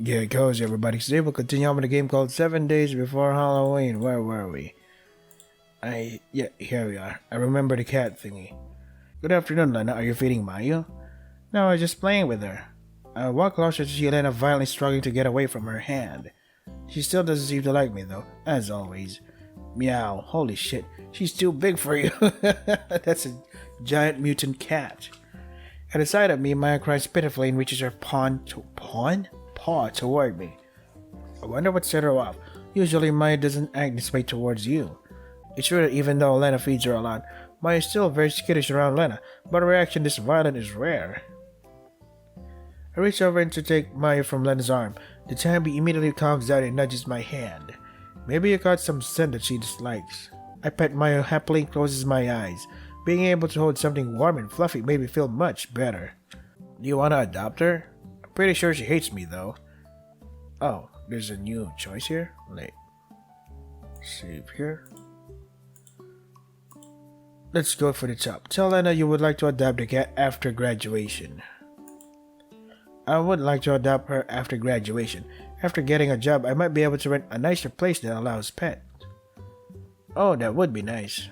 Yeah, it goes, everybody. Today we'll continue on with a game called 7 Days Before Halloween. Where were we? Yeah, here we are. I remember the cat thingy. Good afternoon, Lena. Are you feeding Mayu? No, I was just playing with her. I walked closer to see Lena violently struggling to get away from her hand. She still doesn't seem to like me, though, as always. Meow. Holy shit. She's too big for you. That's a giant mutant cat. At the sight of me, Maya cries pitifully and reaches her paw toward me. I wonder what set her off. Usually Maya doesn't act this way towards you. It's true that even though Lena feeds her a lot, Maya is still very skittish around Lena, but a reaction this violent is rare. I reach over and to take Maya from Lena's arm. The tabby immediately calms down and nudges my hand. Maybe it got some scent that she dislikes. I pet Maya happily and closes my eyes. Being able to hold something warm and fluffy made me feel much better. Do you want to adopt her? I'm pretty sure she hates me though. Oh, there's a new choice here? Wait. Save here. Let's go for the top. Tell Lena you would like to adopt the cat after graduation. I would like to adopt her after graduation. After getting a job, I might be able to rent a nicer place that allows pets. Oh, that would be nice.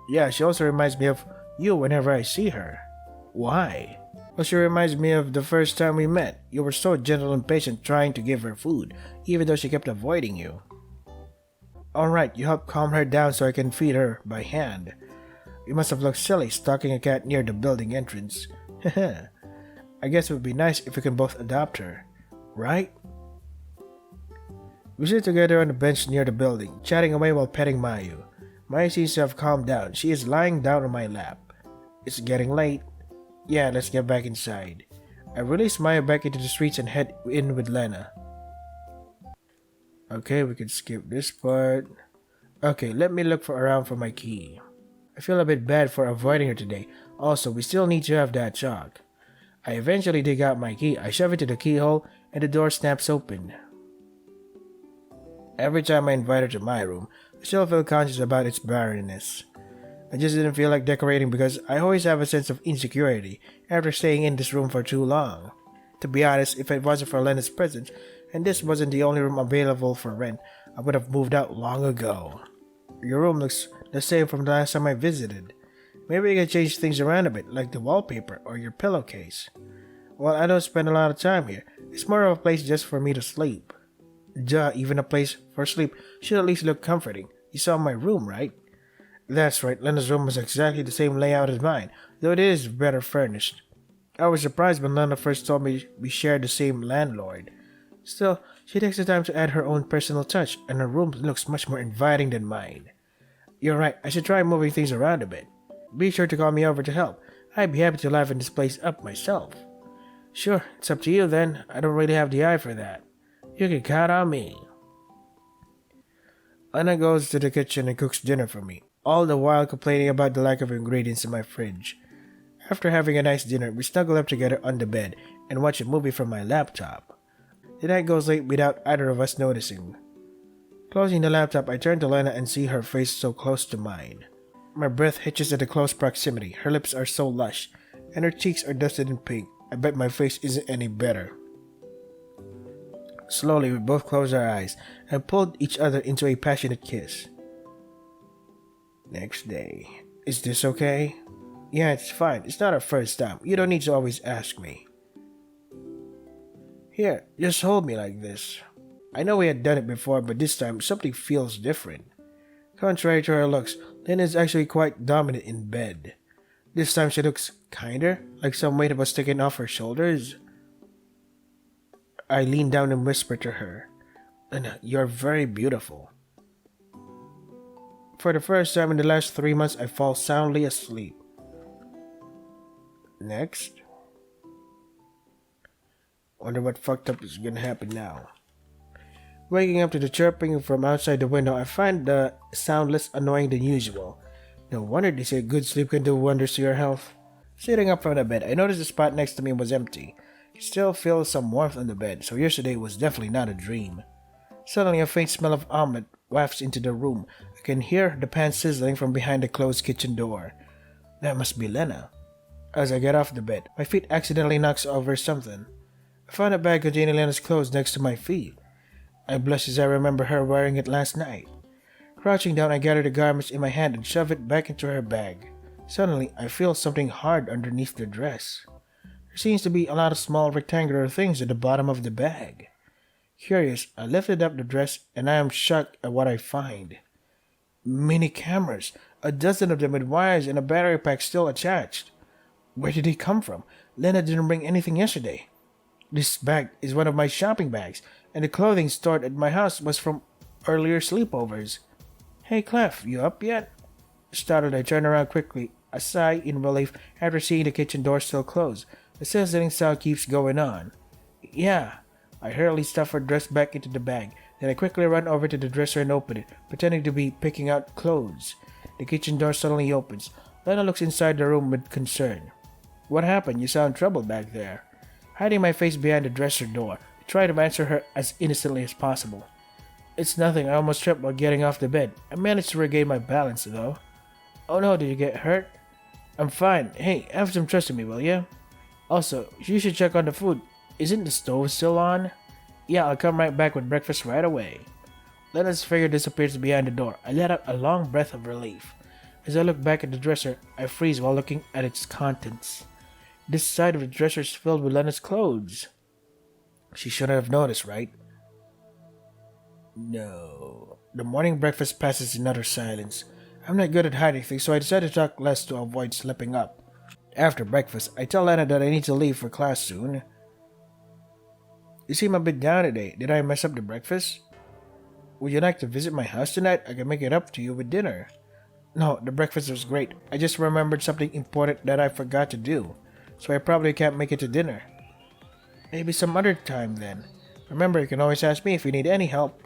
Yeah, she also reminds me of you whenever I see her. Why? Well, she reminds me of the first time we met. You were so gentle and patient trying to give her food, even though she kept avoiding you. Alright, you helped calm her down so I can feed her by hand. You must have looked silly stalking a cat near the building entrance. Heh. I guess it would be nice if we can both adopt her. Right? We sit together on the bench near the building, chatting away while petting Mayu. Maya seems to have calmed down. She is lying down on my lap. It's getting late. Yeah, let's get back inside. I release Maya back into the streets and head in with Lena. Okay, we can skip this part. Okay, let me look around for my key. I feel a bit bad for avoiding her today. Also, we still need to have that chalk. I eventually dig out my key. I shove it to the keyhole and the door snaps open. Every time I invite her to my room, I still feel conscious about its barrenness. I just didn't feel like decorating because I always have a sense of insecurity after staying in this room for too long. To be honest, if it wasn't for Lena's presence, and this wasn't the only room available for rent, I would have moved out long ago. Your room looks the same from the last time I visited. Maybe you can change things around a bit, like the wallpaper or your pillowcase. Well, I don't spend a lot of time here. It's more of a place just for me to sleep. Duh, even a place for sleep should at least look comforting. You saw my room, right? That's right, Lena's room was exactly the same layout as mine, though it is better furnished. I was surprised when Lena first told me we shared the same landlord. Still, she takes the time to add her own personal touch, and her room looks much more inviting than mine. You're right, I should try moving things around a bit. Be sure to call me over to help. I'd be happy to liven this place up myself. Sure, it's up to you then. I don't really have the eye for that. You can count on me. Lena goes to the kitchen and cooks dinner for me, all the while complaining about the lack of ingredients in my fridge. After having a nice dinner, we snuggle up together on the bed and watch a movie from my laptop. The night goes late without either of us noticing. Closing the laptop, I turn to Lena and see her face so close to mine. My breath hitches at the close proximity. Her lips are so lush, and her cheeks are dusted in pink. I bet my face isn't any better. Slowly, we both closed our eyes and pulled each other into a passionate kiss. Next day. Is this okay? Yeah, it's fine. It's not our first time. You don't need to always ask me. Here, just hold me like this. I know we had done it before, but this time something feels different. Contrary to her looks, Lena is actually quite dominant in bed. This time she looks kinder, like some weight was taken off her shoulders. I lean down and whisper to her, Lena, you're very beautiful. For the first time in the last 3 months, I fall soundly asleep. Next. Wonder what fucked up is gonna happen now. Waking up to the chirping from outside the window, I find the sound less annoying than usual. No wonder they say good sleep can do wonders to your health. Sitting up from the bed, I noticed the spot next to me was empty. I still feel some warmth on the bed, so yesterday was definitely not a dream. Suddenly, a faint smell of omelet wafts into the room. I can hear the pan sizzling from behind the closed kitchen door. That must be Lena. As I get off the bed, my feet accidentally knocks over something. I found a bag containing Lena's clothes next to my feet. I blushed as I remember her wearing it last night. Crouching down, I gathered the garments in my hand and shoved it back into her bag. Suddenly, I feel something hard underneath the dress. There seems to be a lot of small rectangular things at the bottom of the bag. Curious, I lifted up the dress and I am shocked at what I find. Mini cameras, a dozen of them with wires and a battery pack still attached. Where did they come from? Lena didn't bring anything yesterday. This bag is one of my shopping bags, and the clothing stored at my house was from earlier sleepovers. Hey Clef, you up yet? Startled, I turned around quickly, a sigh in relief after seeing the kitchen door still closed. The sizzling sound keeps going on. Yeah. I hurriedly stuffed her dress back into the bag. Then I quickly ran over to the dresser and opened it, pretending to be picking out clothes. The kitchen door suddenly opens. Lena looks inside the room with concern. What happened? You sound troubled back there. Hiding my face behind the dresser door, I tried to answer her as innocently as possible. It's nothing. I almost tripped while getting off the bed. I managed to regain my balance, though. Oh no, did you get hurt? I'm fine. Hey, have some trust in me, will ya? Also, you should check on the food. Isn't the stove still on? Yeah, I'll come right back with breakfast right away. Lena's figure disappears behind the door. I let out a long breath of relief. As I look back at the dresser, I freeze while looking at its contents. This side of the dresser is filled with Lena's clothes. She shouldn't have noticed, right? No. The morning breakfast passes in utter silence. I'm not good at hiding things, so I decided to talk less to avoid slipping up. After breakfast, I tell Lena that I need to leave for class soon. You seem a bit down today. Did I mess up the breakfast? Would you like to visit my house tonight? I can make it up to you with dinner. No, the breakfast was great. I just remembered something important that I forgot to do, so I probably can't make it to dinner. Maybe some other time then. Remember, you can always ask me if you need any help.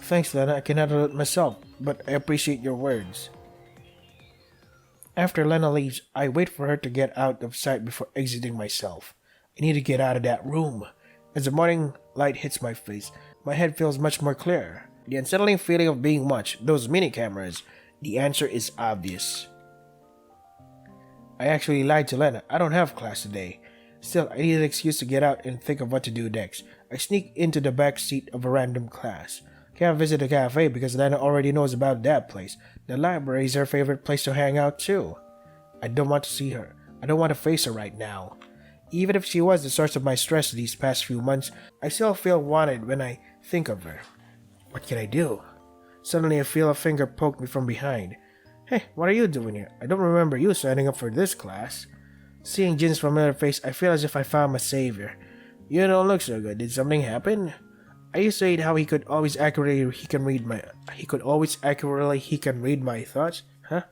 Thanks, Lena. I can handle it myself, but I appreciate your words. After Lena leaves, I wait for her to get out of sight before exiting myself. I need to get out of that room. As the morning light hits my face, my head feels much more clear. The unsettling feeling of being watched, those mini cameras, the answer is obvious. I actually lied to Lena. I don't have class today. Still, I need an excuse to get out and think of what to do next. I sneak into the back seat of a random class. Can't visit the cafe because Lena already knows about that place. The library is her favorite place to hang out too. I don't want to see her. I don't want to face her right now. Even if she was the source of my stress these past few months, I still feel wanted when I think of her. What can I do? Suddenly I feel a finger poke me from behind. Hey, what are you doing here? I don't remember you signing up for this class. Seeing Jin's familiar face, I feel as if I found my savior. You don't look so good. Did something happen? I used to hate how he could always accurately read my thoughts. Huh?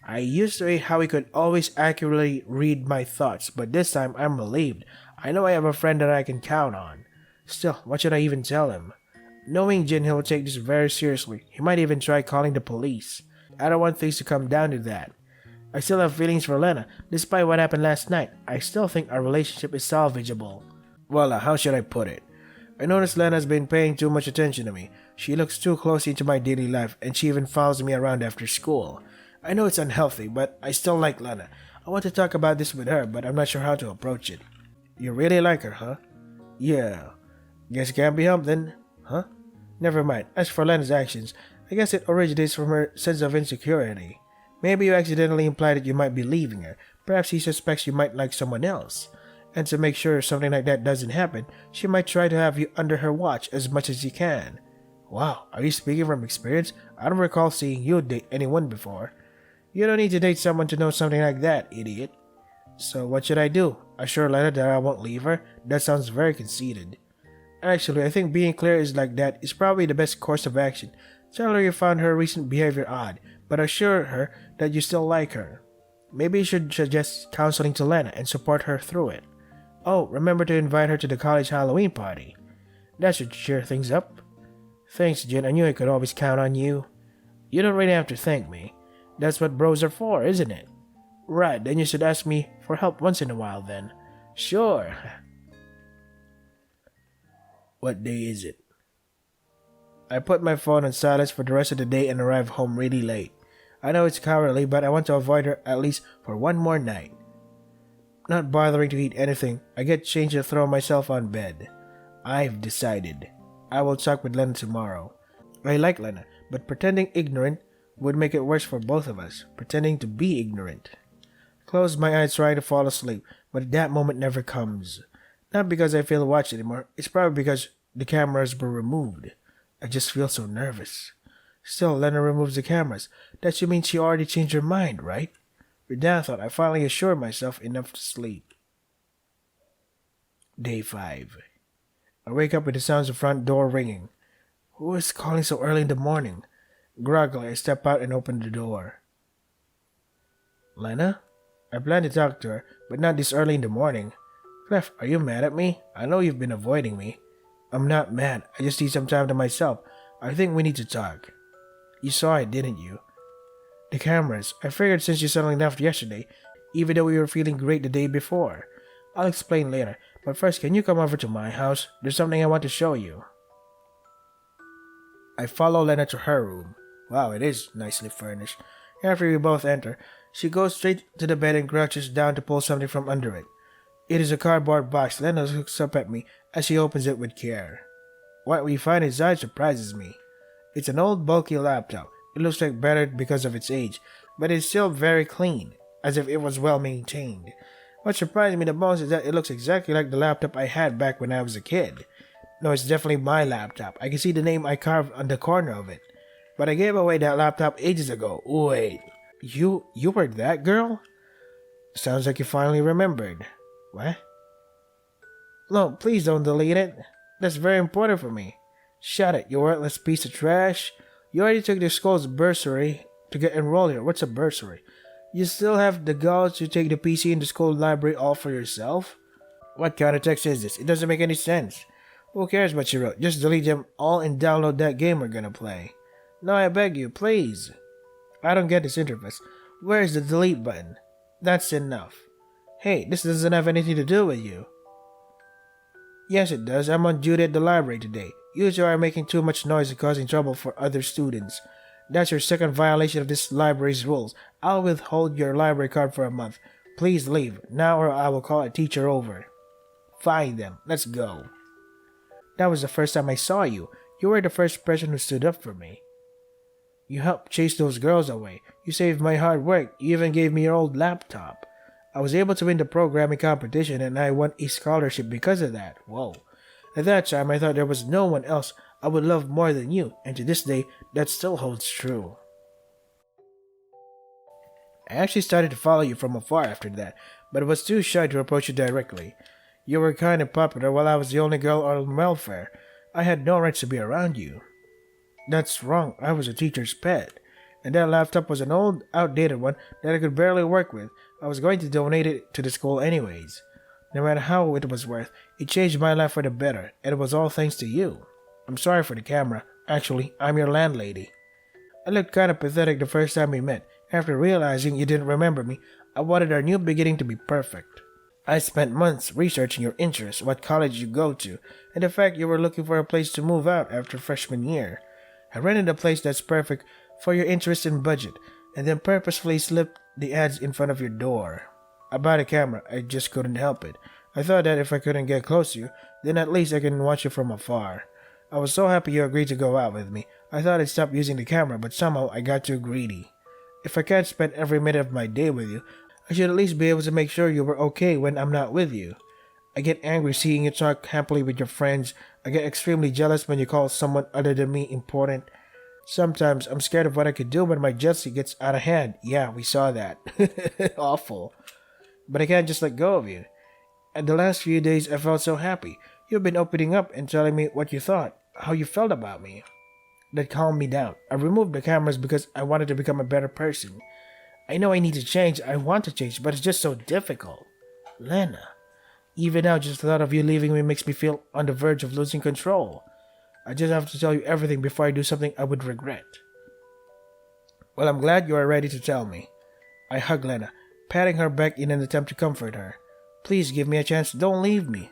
I used to hate how he could always accurately read my thoughts, but this time I'm relieved. I know I have a friend that I can count on. Still, what should I even tell him? Knowing Jin, he'll take this very seriously. He might even try calling the police. I don't want things to come down to that. I still have feelings for Lena. Despite what happened last night, I still think our relationship is salvageable. Well, how should I put it? I noticed Lena's been paying too much attention to me. She looks too closely into my daily life, and she even follows me around after school. I know it's unhealthy, but I still like Lena. I want to talk about this with her, but I'm not sure how to approach it. You really like her, huh? Yeah. Guess it can't be helped then, huh? Never mind. As for Lena's actions, I guess it originates from her sense of insecurity. Maybe you accidentally implied that you might be leaving her. Perhaps he suspects you might like someone else. And to make sure something like that doesn't happen, she might try to have you under her watch as much as you can. Wow, are you speaking from experience? I don't recall seeing you date anyone before. You don't need to date someone to know something like that, idiot. So what should I do? Assure Lena that I won't leave her? That sounds very conceited. Actually, I think being clear is like that is probably the best course of action. Tell her you found her recent behavior odd, but assure her that you still like her. Maybe you should suggest counseling to Lena and support her through it. Oh, remember to invite her to the college Halloween party. That should cheer things up. Thanks, Jin. I knew I could always count on you. You don't really have to thank me. That's what bros are for, isn't it? Right, then you should ask me for help once in a while then. Sure. What day is it? I put my phone on silence for the rest of the day and arrive home really late. I know it's cowardly, but I want to avoid her at least for one more night. not bothering to eat anything, I get changed and throw myself on bed. I've decided. I will talk with Lena tomorrow. I like Lena, but pretending ignorant would make it worse for both of us. Pretending to be ignorant. Close my eyes trying to fall asleep, but that moment never comes. Not because I feel watched anymore, it's probably because the cameras were removed. I just feel so nervous. Still, Lena removes the cameras. That should mean she already changed her mind, right? With that thought, I finally assured myself enough to sleep. Day 5. I wake up with the sounds of front door ringing. Who is calling so early in the morning? Groggily, I step out and open the door. Lena? I plan to talk to her, but not this early in the morning. Clef, are you mad at me? I know you've been avoiding me. I'm not mad. I just need some time to myself. I think we need to talk. You saw it, didn't you? The cameras. I figured since you suddenly left yesterday, even though we were feeling great the day before. I'll explain later, but first can you come over to my house? There's something I want to show you. I follow Lena to her room. Wow, it is nicely furnished. After we both enter, she goes straight to the bed and crouches down to pull something from under it. It is a cardboard box. Lena looks up at me as she opens it with care. What we find inside surprises me. It's an old bulky laptop. It looks like battered because of its age, but it's still very clean, as if it was well maintained. What surprised me the most is that it looks exactly like the laptop I had back when I was a kid. No, it's definitely my laptop. I can see the name I carved on the corner of it. But I gave away that laptop ages ago. Wait, you were that girl? Sounds like you finally remembered. What? No, please don't delete it. That's very important for me. Shut it, you worthless piece of trash. You already took the school's bursary to get enrolled here. What's a bursary? You still have the gall to take the PC in the school library all for yourself? What kind of text is this? It doesn't make any sense. Who cares what you wrote? Just delete them all and download that game we're gonna play. No, I beg you, please. I don't get this interface. Where's the delete button? That's enough. Hey, this doesn't have anything to do with you. Yes, it does. I'm on duty at the library today. You two are making too much noise and causing trouble for other students. That's your second violation of this library's rules. I'll withhold your library card for a month. Please leave, now or I will call a teacher over. Fine then, let's go. That was the first time I saw you. You were the first person who stood up for me. You helped chase those girls away. You saved my hard work. You even gave me your old laptop. I was able to win the programming competition and I won a scholarship because of that. Whoa. At that time, I thought there was no one else I would love more than you, and to this day, that still holds true. I actually started to follow you from afar after that, but I was too shy to approach you directly. You were kind of popular while I was the only girl on welfare. I had no rights to be around you. That's wrong. I was a teacher's pet. And that laptop was an old, outdated one that I could barely work with. I was going to donate it to the school anyways. No matter how it was worth, it changed my life for the better, and it was all thanks to you. I'm sorry for the camera. Actually, I'm your landlady. I looked kind of pathetic the first time we met. After realizing you didn't remember me, I wanted our new beginning to be perfect. I spent months researching your interests, what college you go to, and the fact you were looking for a place to move out after freshman year. I rented a place that's perfect for your interest and budget, and then purposefully slipped the ads in front of your door. I bought a camera. I just couldn't help it. I thought that if I couldn't get close to you, then at least I can watch you from afar. I was so happy you agreed to go out with me. I thought I'd stop using the camera, but somehow I got too greedy. If I can't spend every minute of my day with you, I should at least be able to make sure you were okay when I'm not with you. I get angry seeing you talk happily with your friends. I get extremely jealous when you call someone other than me important. Sometimes I'm scared of what I could do when my jealousy gets out of hand. Yeah, we saw that. Awful. But I can't just let go of you. And the last few days I felt so happy. You've been opening up and telling me what you thought, how you felt about me. That calmed me down. I removed the cameras because I wanted to become a better person. I know I need to change, I want to change, but it's just so difficult. Lena, even now just the thought of you leaving me makes me feel on the verge of losing control. I just have to tell you everything before I do something I would regret. Well, I'm glad you are ready to tell me. I hug Lena, patting her back in an attempt to comfort her. Please give me a chance, don't leave me.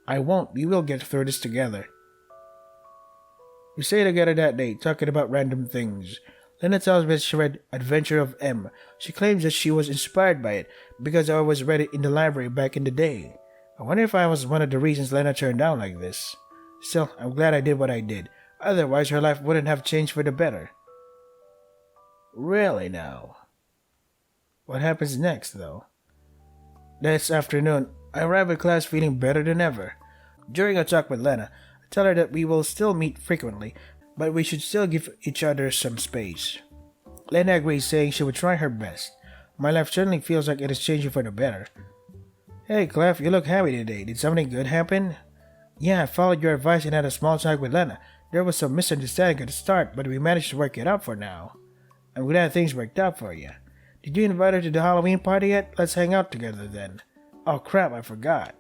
I won't, we will get through this together. We stayed together that day, talking about random things. Lena tells me that she read Adventure of M. She claims that she was inspired by it because I always read it in the library back in the day. I wonder if I was one of the reasons Lena turned out like this. Still, I'm glad I did what I did. Otherwise, her life wouldn't have changed for the better. Really now? What happens next, though? This afternoon, I arrive at class feeling better than ever. During a talk with Lena, I tell her that we will still meet frequently, but we should still give each other some space. Lena agrees, saying she would try her best. My life certainly feels like it is changing for the better. Hey, Clef, you look happy today. Did something good happen? Yeah, I followed your advice and had a small talk with Lena. There was some misunderstanding at the start, but we managed to work it out for now. I'm glad things worked out for you. Did you invite her to the Halloween party yet? Let's hang out together then. Oh crap, I forgot.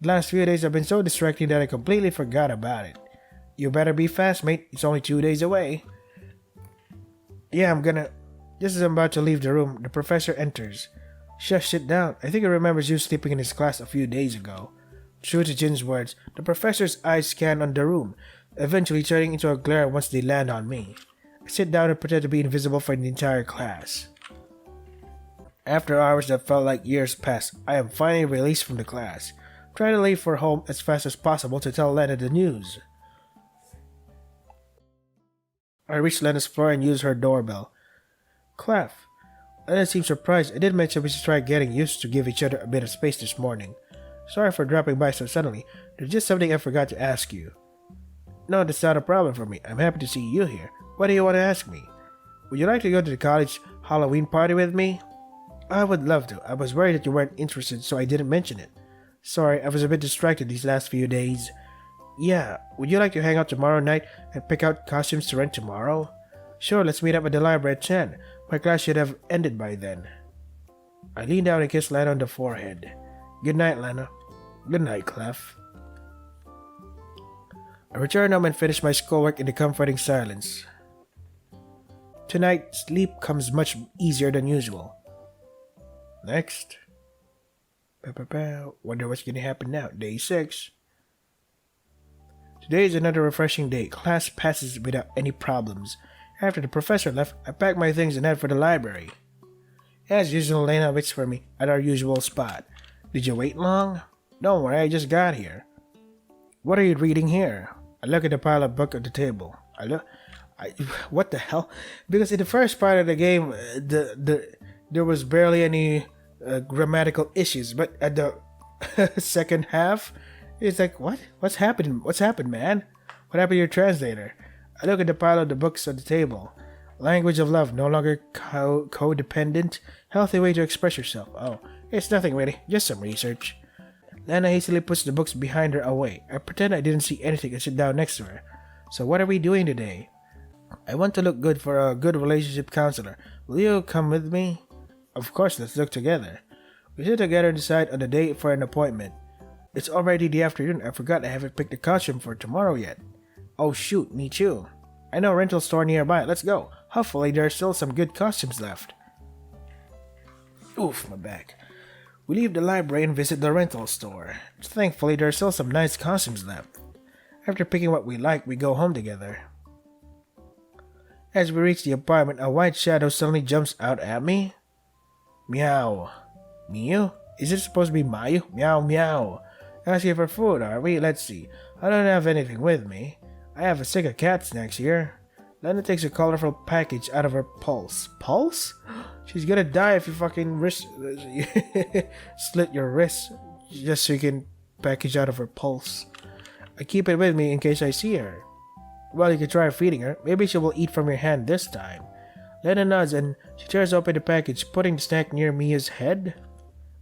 The last few days have been so distracting that I completely forgot about it. You better be fast, mate. It's only 2 days away. Yeah, I'm gonna... Just as I'm about to leave the room, the professor enters. Shush, sit down. I think he remembers you sleeping in his class a few days ago. True to Jin's words, the professor's eyes scan on the room, eventually turning into a glare once they land on me. I sit down and pretend to be invisible for the entire class. After hours that felt like years passed, I am finally released from the class. Try to leave for home as fast as possible to tell Lena the news. I reach Lena's floor and use her doorbell. Clef. Lena seems surprised. I did mention we should try getting used to give each other a bit of space this morning. Sorry for dropping by so suddenly. There's just something I forgot to ask you. No, that's not a problem for me. I'm happy to see you here. What do you want to ask me? Would you like to go to the college Halloween party with me? I would love to. I was worried that you weren't interested, so I didn't mention it. Sorry, I was a bit distracted these last few days. Yeah, would you like to hang out tomorrow night and pick out costumes to rent tomorrow? Sure, let's meet up at the library at 10. My class should have ended by then. I lean down and kiss Lena on the forehead. Good night, Lena. Good night, Clef. I return home and finish my schoolwork in the comforting silence. Tonight, sleep comes much easier than usual. Next. Wonder what's gonna happen now. Day 6. Today is another refreshing day. Class passes without any problems. After the professor left, I pack my things and head for the library. As usual, Lena waits for me at our usual spot. Did you wait long? Don't worry, I just got here. What are you reading here? I look at the pile of books on the table. What the hell? Because in the first part of the game, there was barely any grammatical issues, but at the second half, it's like, what? What's happened? What's happened, man? What happened to your translator? I look at the pile of the books on the table. Language of love, no longer codependent. Healthy way to express yourself. Oh, it's nothing really, just some research. Lena hastily puts the books behind her away. I pretend I didn't see anything and sit down next to her. So what are we doing today? I want to look good for a good relationship counselor. Will you come with me? Of course, let's look together. We sit together and decide on the date for an appointment. It's already the afternoon. I forgot I haven't picked a costume for tomorrow yet. Oh shoot, me too. I know a rental store nearby. Let's go. Hopefully there are still some good costumes left. Oof, my back. We leave the library and visit the rental store. Thankfully, there are still some nice costumes left. After picking what we like, we go home together. As we reach the apartment, a white shadow suddenly jumps out at me. Meow. Mew? Is it supposed to be Mayu? Meow, meow. Asking for food, are we? Let's see. I don't have anything with me. I have a stick of cat snacks here. Lena takes a colorful package out of her pulse. Pulse? She's gonna die if you fucking slit your wrist just so you can package out of her pulse. I keep it with me in case I see her. Well, you can try feeding her. Maybe she will eat from your hand this time. Lena nods and she tears open the package, putting the snack near Mia's head.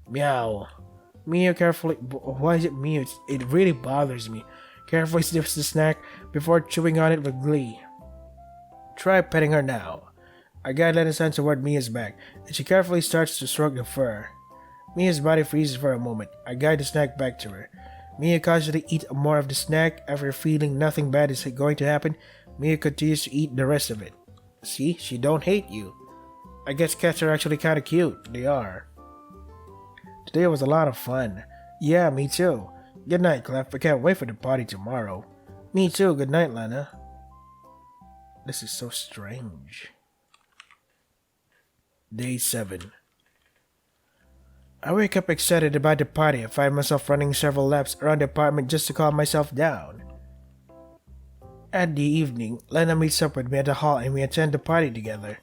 Meow. Mia carefully... Why is it Mia? It really bothers me. Carefully sniffs the snack before chewing on it with glee. Try petting her now. I guide Lena's hand toward Mia's back, and she carefully starts to stroke the fur. Mia's body freezes for a moment. I guide the snack back to her. Mia cautiously eats more of the snack. After feeling nothing bad is going to happen, Mia continues to eat the rest of it. See, she don't hate you. I guess cats are actually kinda cute. They are. Today was a lot of fun. Yeah, me too. Good night, Clef. I can't wait for the party tomorrow. Me too. Good night, Lena. This is so strange. Day 7. I wake up excited about the party and find myself running several laps around the apartment just to calm myself down. At the evening, Lena meets up with me at the hall and we attend the party together.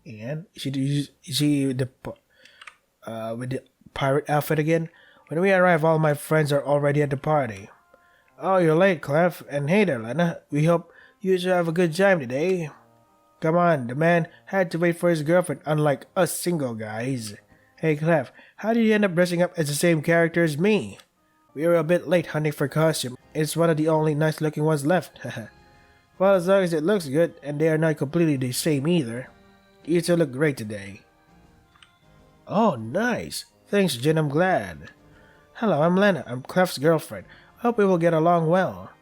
And she with the pirate outfit again? When we arrive, all my friends are already at the party. Oh, you're late, Clef. And hey there, Lena. We hope you two have a good time today. Come on, the man had to wait for his girlfriend, unlike us single guys. Hey, Clef, how did you end up dressing up as the same character as me? We were a bit late hunting for costume. It's one of the only nice-looking ones left. Well, as long as it looks good, and they are not completely the same either. You two look great today. Oh, nice. Thanks, Jin, I'm glad. Hello, I'm Lena. I'm Clef's girlfriend. Hope we will get along well.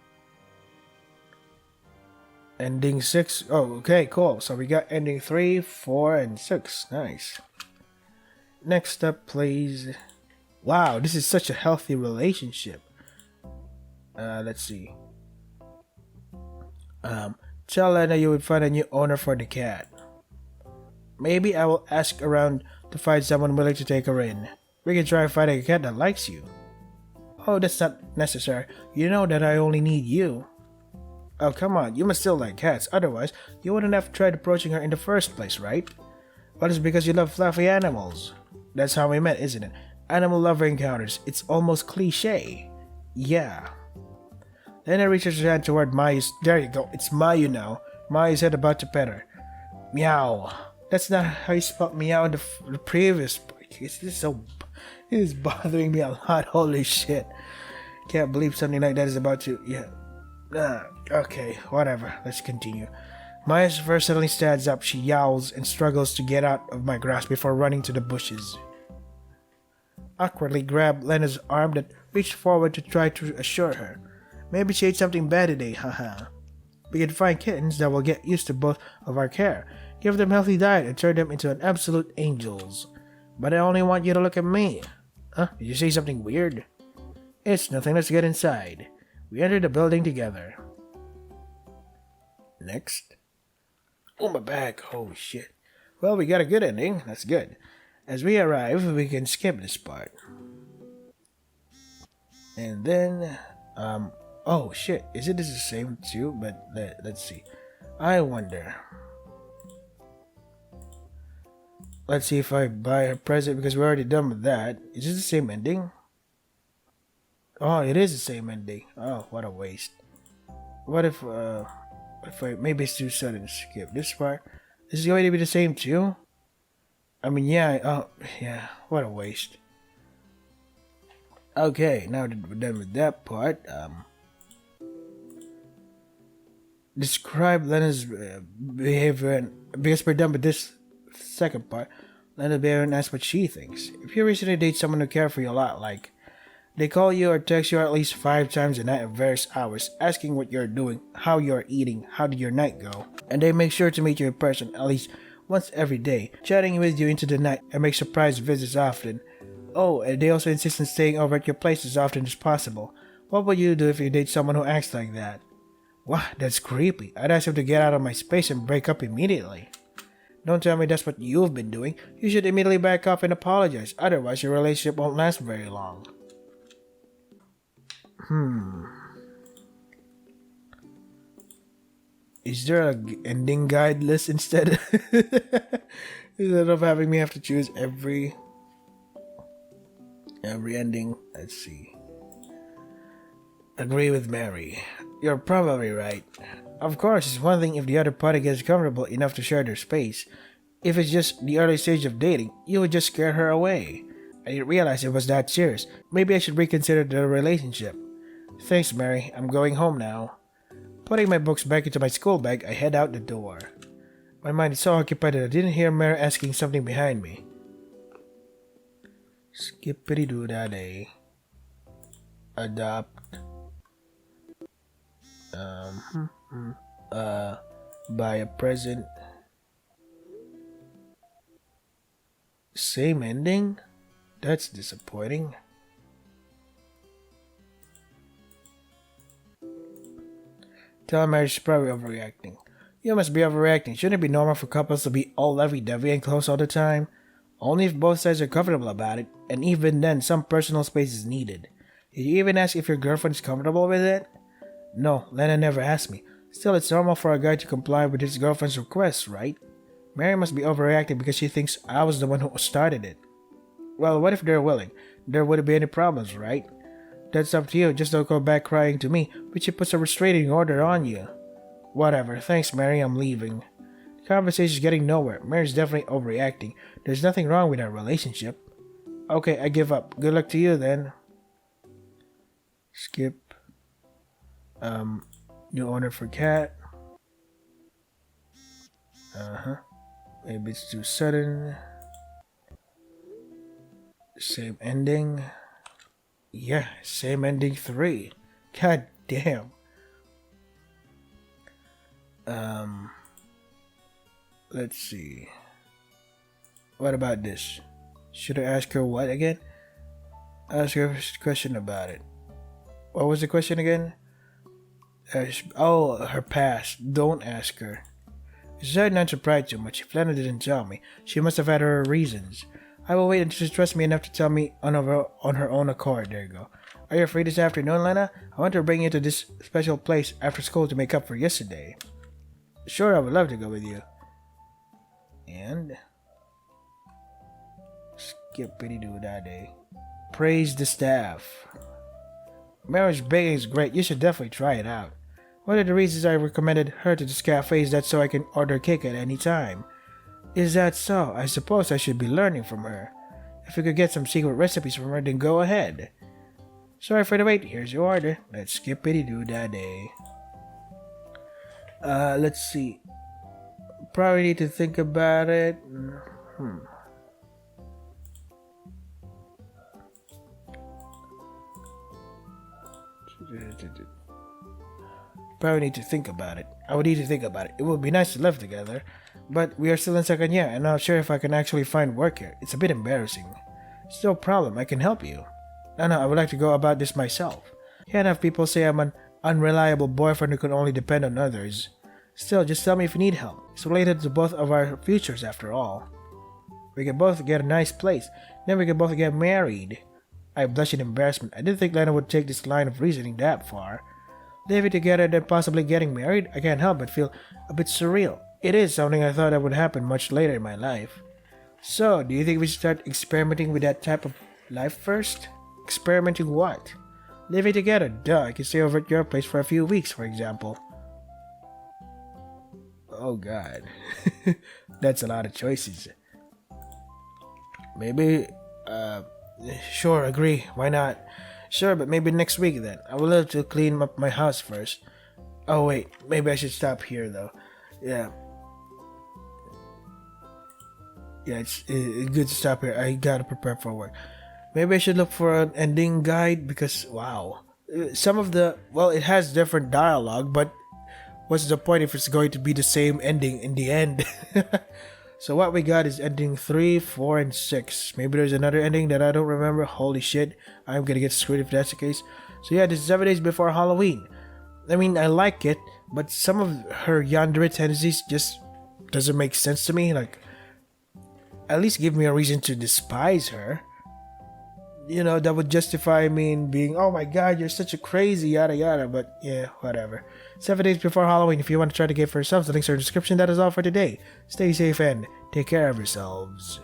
Ending 6. Oh, okay, cool. So we got ending 3, 4, and 6. Nice. Next up, please. Wow, this is such a healthy relationship. Let's see. Tell Lena you would find a new owner for the cat. Maybe I will ask around to find someone willing to take her in. We can try finding a cat that likes you. Oh, that's not necessary. You know that I only need you. Oh, come on, you must still like cats, otherwise you wouldn't have tried approaching her in the first place, right? Well, it's because you love fluffy animals. That's how we met, isn't it? Animal lover encounters. It's almost cliche. Yeah. Then I reaches her hand toward Mayu's. There you go, it's Mayu now. Mayu's head about to pet her. Meow. That's not how you spelled meow in the previous part. This is bothering me a lot. Holy shit. Can't believe something like that is about to. Yeah. Okay, whatever. Let's continue. Maya's fur suddenly stands up. She yowls and struggles to get out of my grasp before running to the bushes. Awkwardly grab Lena's arm that reached forward to try to assure her. Maybe she ate something bad today, haha. We can find kittens that will get used to both of our care, give them healthy diet, and turn them into an absolute angels. But I only want you to look at me. Huh? Did you say something weird? It's nothing. Let's get inside. We enter the building together. Next. Oh, my back. Oh, shit. Well, we got a good ending. That's good. As we arrive, we can skip this part. And then, oh, shit. Is it the same too? But let's see. I wonder. Let's see if I buy a present because we're already done with that. Is it the same ending? Oh, it is the same ending. Oh, what a waste. What if maybe it's too sudden to skip this part? This is going to be the same too? I mean, yeah, oh, yeah, what a waste. Okay, now that we're done with that part, describe Lena's behavior, and because we're done with this second part, Lena behavior and ask what she thinks. If you recently date someone who cares for you a lot, like they call you or text you at least 5 times a night at various hours, asking what you're doing, how you're eating, how did your night go, and they make sure to meet you in person at least once every day, chatting with you into the night and make surprise visits often. Oh, and they also insist on staying over at your place as often as possible. What would you do if you date someone who acts like that? Wow, that's creepy. I'd ask him to get out of my space and break up immediately. Don't tell me that's what you've been doing. You should immediately back off and apologize, otherwise your relationship won't last very long. Is there a ending guide list instead? Instead of having me have to choose every ending? Let's see. Agree with Mary. You're probably right. Of course, it's one thing if the other party gets comfortable enough to share their space. If it's just the early stage of dating, you would just scare her away. I didn't realize it was that serious. Maybe I should reconsider the relationship. Thanks, Mary. I'm going home now. Putting my books back into my school bag, I head out the door. My mind is so occupied that I didn't hear Mary asking something behind me. Skippity-doo-dah-day. Adopt. Buy a present. Same ending? That's disappointing. Tell Mary she's probably overreacting. You must be overreacting. Shouldn't it be normal for couples to be all lovey-dovey and close all the time? Only if both sides are comfortable about it, and even then some personal space is needed. Did you even ask if your girlfriend is comfortable with it? No, Lena never asked me. Still, it's normal for a guy to comply with his girlfriend's requests, right? Mary must be overreacting because she thinks I was the one who started it. Well, what if they're willing? There wouldn't be any problems, right? That's up to you, just don't go back crying to me, but she puts a restraining order on you. Whatever, thanks Mary, I'm leaving. The conversation's getting nowhere. Mary's definitely overreacting. There's nothing wrong with our relationship. Okay, I give up. Good luck to you then. Skip. New owner for cat. Maybe it's too sudden. Same ending. Yeah, same ending 3. God damn. Let's see. What about this? Should I ask her what again? Ask her a question about it. What was the question again? Her past. Don't ask her. I decided not to pry too much. If Lena didn't tell me, she must have had her reasons. I will wait until she trusts me enough to tell me on her own accord. There you go. Are you free this afternoon, Lena? I want to bring you to this special place after school to make up for yesterday. Sure, I would love to go with you. And skippity doo da day. Praise the staff. Marriage baking is great. You should definitely try it out. One of the reasons I recommended her to this cafe is that so I can order cake at any time. Is that so? I suppose I should be learning from her. If you could get some secret recipes from her, then go ahead. Sorry for the wait. Here's your order. Let's skippity doo da day. Let's see. Probably need to think about it. Probably need to think about it. I would need to think about it. It would be nice to live together, but we are still in second year and not sure if I can actually find work here. It's a bit embarrassing. It's no problem. I can help you. No, I would like to go about this myself. Can't have people say I'm an unreliable boyfriend who can only depend on others. Still, just tell me if you need help. It's related to both of our futures after all. We can both get a nice place, then we can both get married. I blush in embarrassment. I didn't think Lena would take this line of reasoning that far. Living together then possibly getting married? I can't help but feel a bit surreal. It is something I thought that would happen much later in my life. So, do you think we should start experimenting with that type of life first? Experimenting what? Living together, duh. I can stay over at your place for a few weeks, for example. Oh god. That's a lot of choices. Maybe, sure, agree. Why not? Sure, but maybe next week then. I would love to clean up my house first. Oh wait, maybe I should stop here though. Yeah. Yeah, it's good to stop here. I gotta prepare for work. Maybe I should look for an ending guide because, wow. Some of it has different dialogue, but what's the point if it's going to be the same ending in the end? So what we got is ending 3, 4, and 6. Maybe there's another ending that I don't remember. Holy shit, I'm gonna get screwed if that's the case. So yeah, this is 7 days before Halloween. I mean, I like it, but some of her yandere tendencies just doesn't make sense to me. Like, at least give me a reason to despise her. You know, that would justify me in being, oh my god, you're such a crazy, yada yada, but yeah, whatever. 7 days before Halloween, if you want to try to get for yourselves, the links are in the description. That is all for today. Stay safe and take care of yourselves.